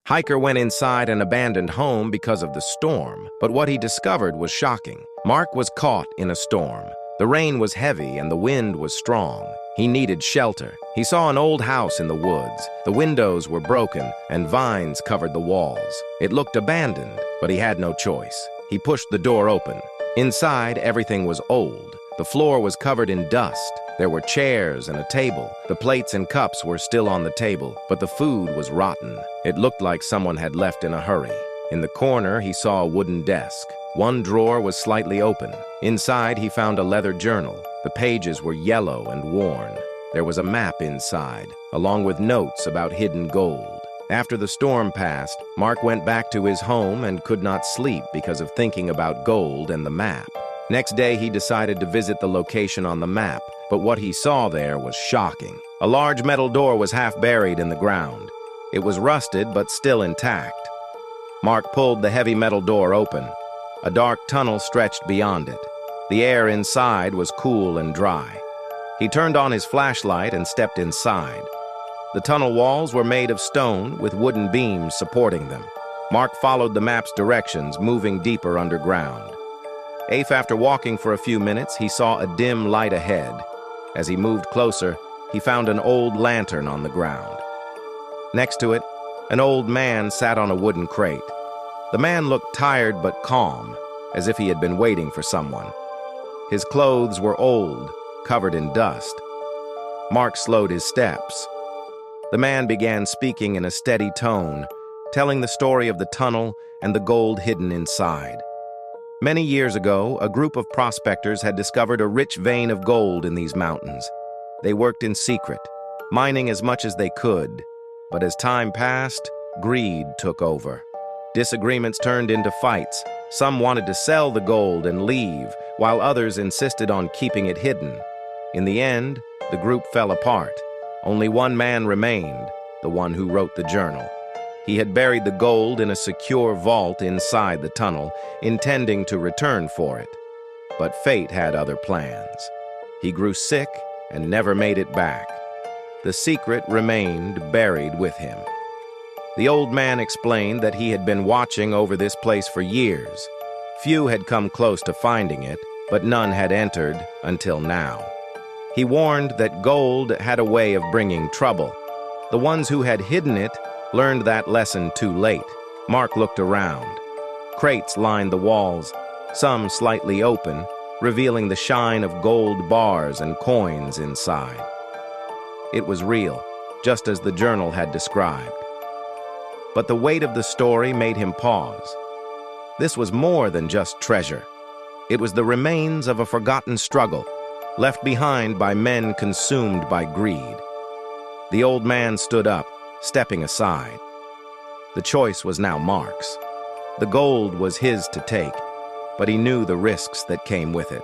Hiker went inside an abandoned home because of the storm, but what he discovered was shocking. Mark was caught in a storm. The rain was heavy and the wind was strong. He needed shelter. He saw an old house in the woods. The windows were broken and vines covered the walls. It looked abandoned, but he had no choice. He pushed the door open. Inside, everything was old. The floor was covered in dust. There were chairs and a table. The plates and cups were still on the table, but the food was rotten. It looked like someone had left in a hurry. In the corner, he saw a wooden desk. One drawer was slightly open. Inside, he found a leather journal. The pages were yellow and worn. There was a map inside, along with notes about hidden gold. After the storm passed, Mark went back to his home and could not sleep because of thinking about gold and the map. Next day, he decided to visit the location on the map, but what he saw there was shocking. A large metal door was half buried in the ground. It was rusted but still intact. Mark pulled the heavy metal door open. A dark tunnel stretched beyond it. The air inside was cool and dry. He turned on his flashlight and stepped inside. The tunnel walls were made of stone with wooden beams supporting them. Mark followed the map's directions, moving deeper underground. After walking for a few minutes, he saw a dim light ahead. As he moved closer, he found an old lantern on the ground. Next to it, an old man sat on a wooden crate. The man looked tired but calm, as if he had been waiting for someone. His clothes were old, covered in dust. Mark slowed his steps. The man began speaking in a steady tone, telling the story of the tunnel and the gold hidden inside. Many years ago, a group of prospectors had discovered a rich vein of gold in these mountains. They worked in secret, mining as much as they could. But as time passed, greed took over. Disagreements turned into fights. Some wanted to sell the gold and leave, while others insisted on keeping it hidden. In the end, the group fell apart. Only one man remained, the one who wrote the journal. He had buried the gold in a secure vault inside the tunnel, intending to return for it. But fate had other plans. He grew sick and never made it back. The secret remained buried with him. The old man explained that he had been watching over this place for years. Few had come close to finding it, but none had entered until now. He warned that gold had a way of bringing trouble. The ones who had hidden it learned that lesson too late. Mark looked around. Crates lined the walls, some slightly open, revealing the shine of gold bars and coins inside. It was real, just as the journal had described. But the weight of the story made him pause. This was more than just treasure. It was the remains of a forgotten struggle, left behind by men consumed by greed. The old man stood up, stepping aside. The choice was now Mark's. The gold was his to take, but he knew the risks that came with it.